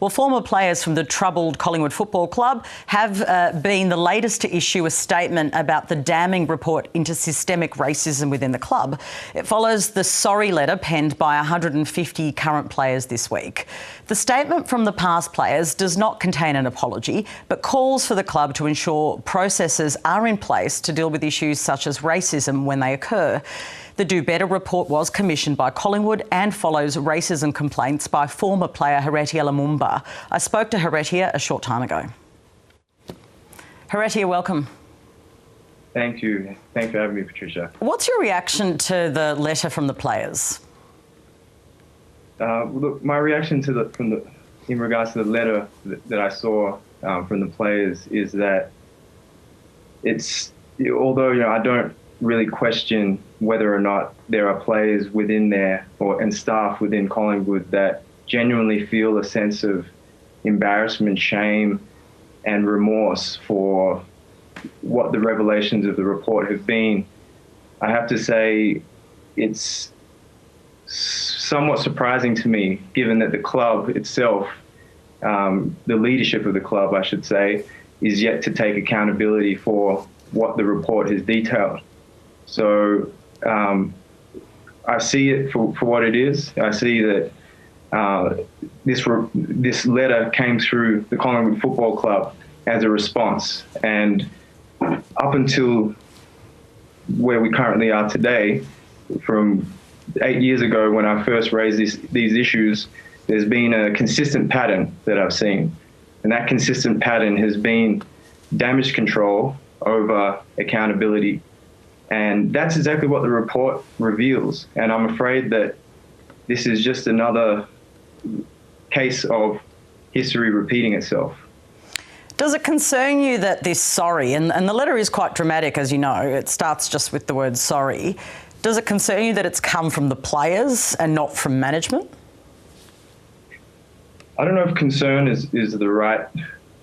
Well, former players from the troubled Collingwood Football Club have been the latest to issue a statement about the damning report into systemic racism within the club. It follows the sorry letter penned by 150 current players this week. The statement from the past players does not contain an apology, but calls for the club to ensure processes are in place to deal with issues such as racism when they occur. The Do Better report was commissioned by Collingwood and follows racism complaints by former player Heritiya Lumumba. I spoke to Heritiya a short time ago. Heritiya, welcome. Thank you. Thanks for having me, Patricia. What's your reaction to the letter from the players? Look, my reaction to in regards to the letter that I saw from the players is that although I don't really question whether or not there are players within there and staff within Collingwood that genuinely feel a sense of embarrassment, shame and remorse for what the revelations of the report have been. I have to say it's somewhat surprising to me, given that the club itself, the leadership of the club, I should say, is yet to take accountability for what the report has detailed. So I see it for what it is. I see that this letter came through the Collingwood Football Club as a response. And up until where we currently are today, from 8 years ago when I first raised these issues, there's been a consistent pattern that I've seen. And that consistent pattern has been damage control over accountability. And that's exactly what the report reveals. And I'm afraid that this is just another case of history repeating itself. Does it concern you that this sorry, and the letter is quite dramatic, as you know, it starts just with the word sorry. Does it concern you that it's come from the players and not from management? I don't know if concern is the right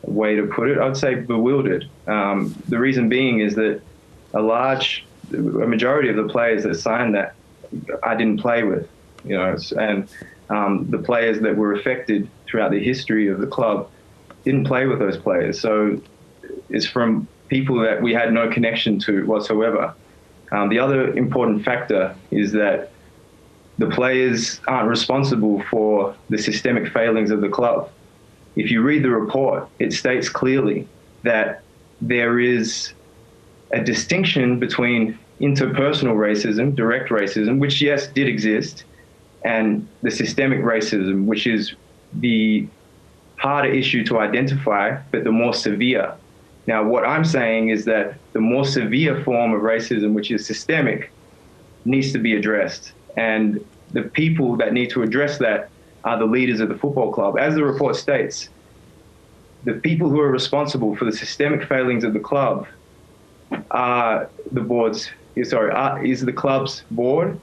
way to put it. I'd say bewildered. The reason being is that a majority of the players that signed that I didn't play with, and the players that were affected throughout the history of the club didn't play with those players. So it's from people that we had no connection to whatsoever. The other important factor is that the players aren't responsible for the systemic failings of the club. If you read the report, it states clearly that there is a distinction between interpersonal racism, direct racism, which yes, did exist, and the systemic racism, which is the harder issue to identify, but the more severe. Now, what I'm saying is that the more severe form of racism, which is systemic, needs to be addressed. And the people that need to address that are the leaders of the football club. As the report states, the people who are responsible for the systemic failings of the club are is the club's board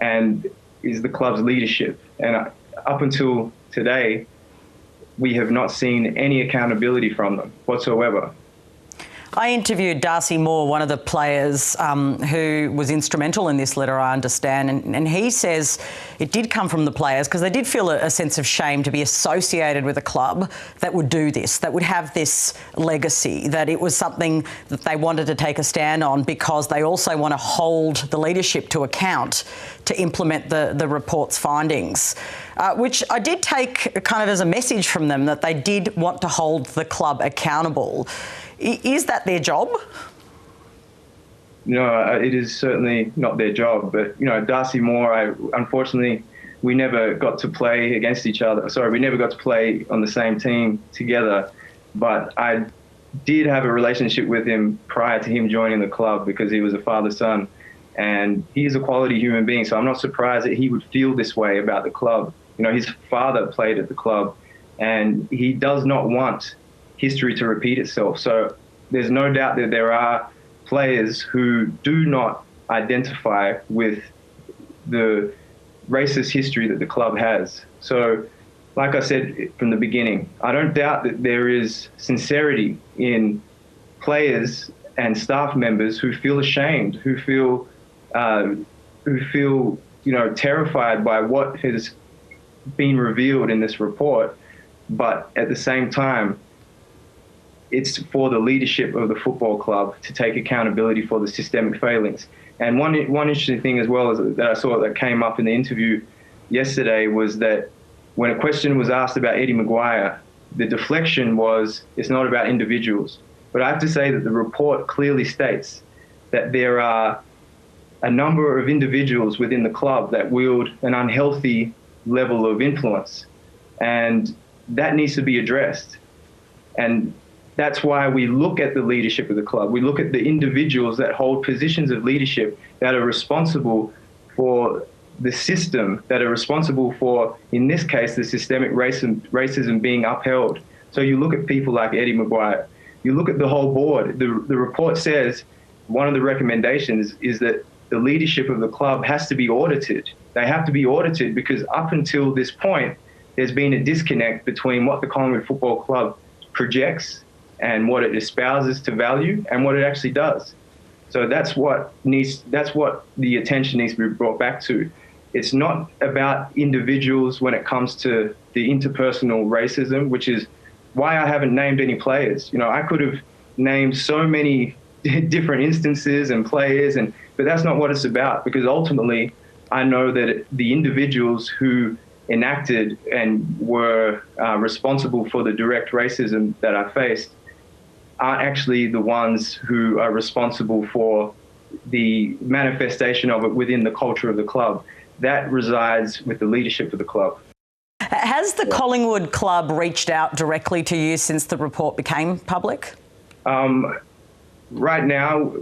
and is the club's leadership. And up until today, we have not seen any accountability from them whatsoever. I interviewed Darcy Moore, one of the players who was instrumental in this letter, I understand, and he says it did come from the players because they did feel a sense of shame to be associated with a club that would do this, that would have this legacy, that it was something that they wanted to take a stand on because they also want to hold the leadership to account to implement the report's findings, which I did take kind of as a message from them that they did want to hold the club accountable. Is that their job? No, it is certainly not their job. But, Darcy Moore, unfortunately, we never got to play against each other. Sorry, we never got to play on the same team together. But I did have a relationship with him prior to him joining the club because he was a father-son. And he is a quality human being. So I'm not surprised that he would feel this way about the club. His father played at the club and he does not want history to repeat itself. So there's no doubt that there are players who do not identify with the racist history that the club has. So like I said from the beginning, I don't doubt that there is sincerity in players and staff members who feel ashamed, who feel terrified by what has been revealed in this report. but at the same time, it's for the leadership of the football club to take accountability for the systemic failings. And one interesting thing as well is that I saw that came up in the interview yesterday was that when a question was asked about Eddie Maguire, the deflection was, it's not about individuals. But I have to say that the report clearly states that there are a number of individuals within the club that wield an unhealthy level of influence. And that needs to be addressed. And that's why we look at the leadership of the club. We look at the individuals that hold positions of leadership that are responsible for the system, that are responsible for, in this case, the systemic racism being upheld. So you look at people like Eddie Maguire. You look at the whole board. The report says one of the recommendations is that the leadership of the club has to be audited. They have to be audited because up until this point, there's been a disconnect between what the Collingwood Football Club projects and what it espouses to value and what it actually does. So that's what the attention needs to be brought back to. It's not about individuals when it comes to the interpersonal racism, which is why I haven't named any players. You know, I could have named so many different instances and players, but that's not what it's about, because ultimately I know that the individuals who enacted and were responsible for the direct racism that I faced aren't actually the ones who are responsible for the manifestation of it within the culture of the club. That resides with the leadership of the club. Has the Collingwood club reached out directly to you since the report became public? Right now,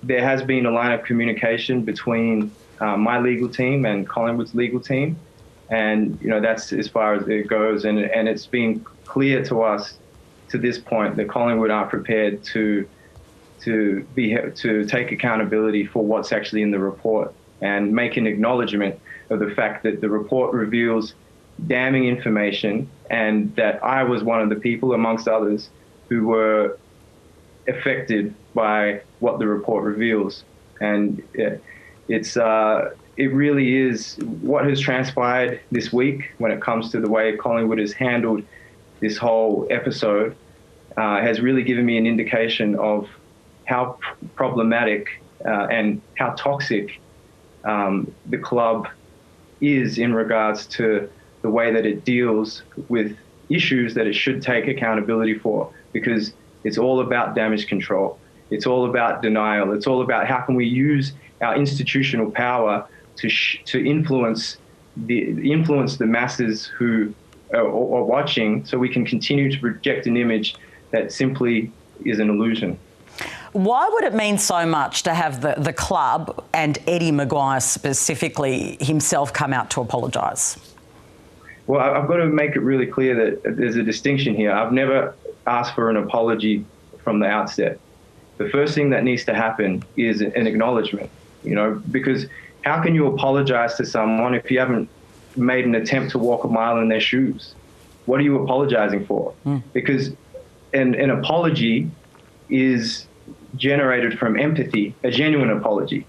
there has been a line of communication between my legal team and Collingwood's legal team. And, you know, that's as far as it goes. And it's been clear to us to this point that Collingwood aren't prepared to take accountability for what's actually in the report and make an acknowledgement of the fact that the report reveals damning information and that I was one of the people, amongst others, who were affected by what the report reveals. And it really is what has transpired this week when it comes to the way Collingwood has handled this whole episode has really given me an indication of how problematic and how toxic the club is in regards to the way that it deals with issues that it should take accountability for, because it's all about damage control. It's all about denial. It's all about how can we use our institutional power to influence the masses who are watching, so we can continue to project an image that simply is an illusion. Why would it mean so much to have the club and Eddie Maguire specifically himself come out to apologise? Well, I've got to make it really clear that there's a distinction here. I've never asked for an apology from the outset. The first thing that needs to happen is an acknowledgement, you know, because how can you apologise to someone if you haven't made an attempt to walk a mile in their shoes? What are you apologising for? Because an apology is generated from empathy, a genuine apology.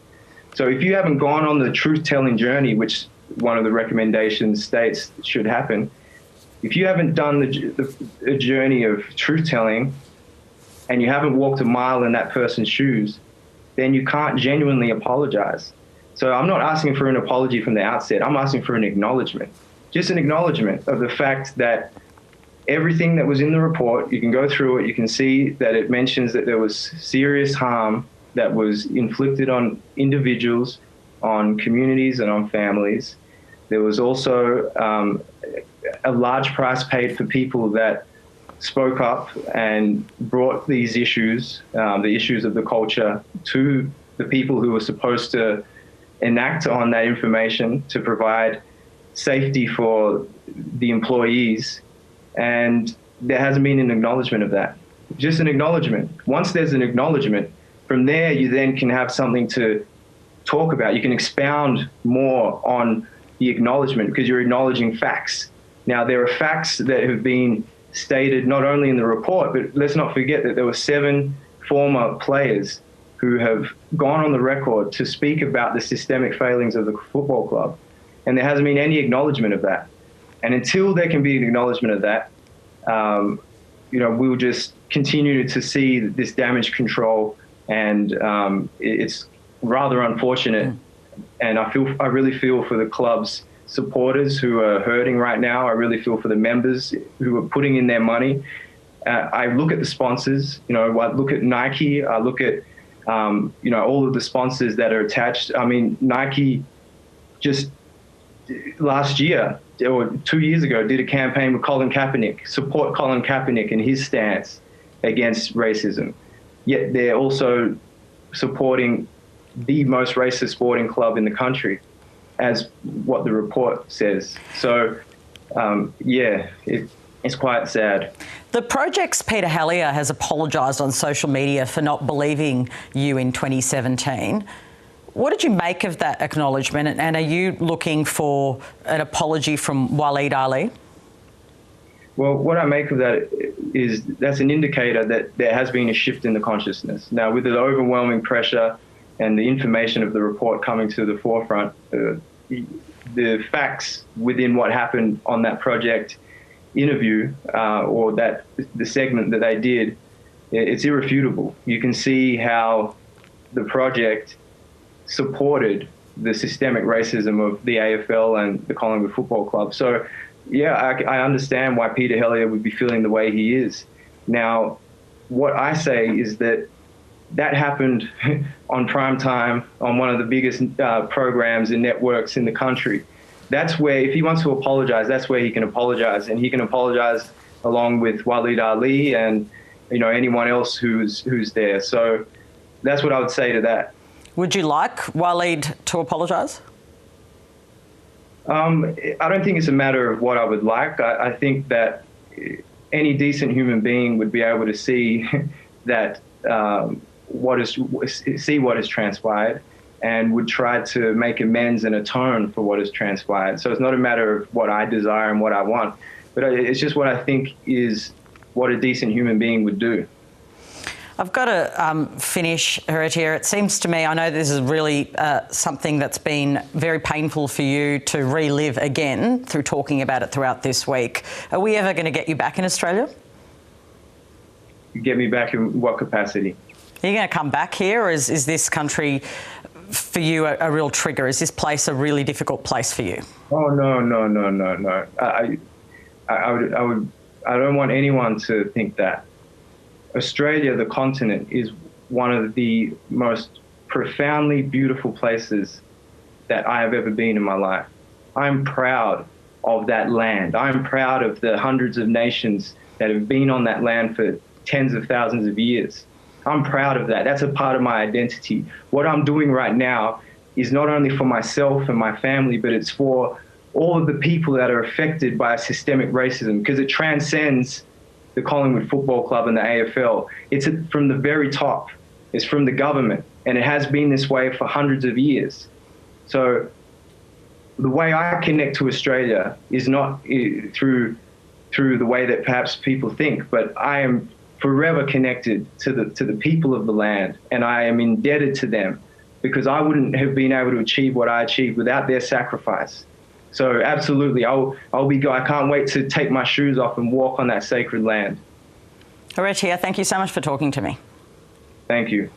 So if you haven't gone on the truth-telling journey, which one of the recommendations states should happen, if you haven't done the journey of truth-telling and you haven't walked a mile in that person's shoes, then you can't genuinely apologize. So I'm not asking for an apology from the outset. I'm asking for an acknowledgement, just an acknowledgement of the fact that everything that was in the report, you can go through it, you can see that it mentions that there was serious harm that was inflicted on individuals, on communities, and on families. There was also a large price paid for people that spoke up and brought these issues, the issues of the culture, to the people who were supposed to enact on that information to provide safety for the employees. And there hasn't been an acknowledgement of that. Just an acknowledgement. Once there's an acknowledgement, from there you then can have something to talk about. You can expound more on the acknowledgement because you're acknowledging facts. Now, there are facts that have been stated not only in the report, but let's not forget that there were 7 former players who have gone on the record to speak about the systemic failings of the football club. And there hasn't been any acknowledgement of that. And until there can be an acknowledgement of that, we'll just continue to see this damage control, and it's rather unfortunate. And I really feel for the club's supporters who are hurting right now. I really feel for the members who are putting in their money. I look at the sponsors. I look at Nike. I look at all of the sponsors that are attached. I mean, Nike just last year or 2 years ago did a campaign with Colin Kaepernick, support Colin Kaepernick and his stance against racism. Yet they're also supporting the most racist sporting club in the country, as what the report says. So, it's quite sad. The project's Peter Hellier has apologised on social media for not believing you in 2017. What did you make of that acknowledgement, and are you looking for an apology from Waleed Ali? Well, what I make of that is that's an indicator that there has been a shift in the consciousness. Now, with the overwhelming pressure and the information of the report coming to the forefront, the facts within what happened on that project interview or the segment that they did, it's irrefutable. You can see how the project supported the systemic racism of the AFL and the Collingwood Football Club. So, yeah, I understand why Peter Hellier would be feeling the way he is. Now, what I say is that happened on prime time on one of the biggest programs and networks in the country. That's where, if he wants to apologize, that's where he can apologize, and he can apologize along with Waleed Ali and anyone else who's there. So that's what I would say to that. Would you like Waleed to apologise? I don't think it's a matter of what I would like. I think that any decent human being would be able to see that what has transpired, and would try to make amends and atone for what has transpired. So it's not a matter of what I desire and what I want, but it's just what I think is what a decent human being would do. I've got to finish, Heritier. It seems to me, I know this is really something that's been very painful for you to relive again through talking about it throughout this week. Are we ever going to get you back in Australia? Get me back in what capacity? Are you going to come back here, or is this country for you a real trigger? Is this place a really difficult place for you? Oh, no. I don't want anyone to think that. Australia, the continent, is one of the most profoundly beautiful places that I have ever been in my life. I'm proud of that land. I'm proud of the hundreds of nations that have been on that land for tens of thousands of years. I'm proud of that. That's a part of my identity. What I'm doing right now is not only for myself and my family, but it's for all of the people that are affected by systemic racism, because it transcends the Collingwood Football Club and the AFL. It's from the very top. It's from the government, and it has been this way for hundreds of years. So the way I connect to Australia is not through the way that perhaps people think, but I am forever connected to the people of the land, and I am indebted to them, because I wouldn't have been able to achieve what I achieved without their sacrifice. So absolutely, I can't wait to take my shoes off and walk on that sacred land. Heritier, thank you so much for talking to me. Thank you.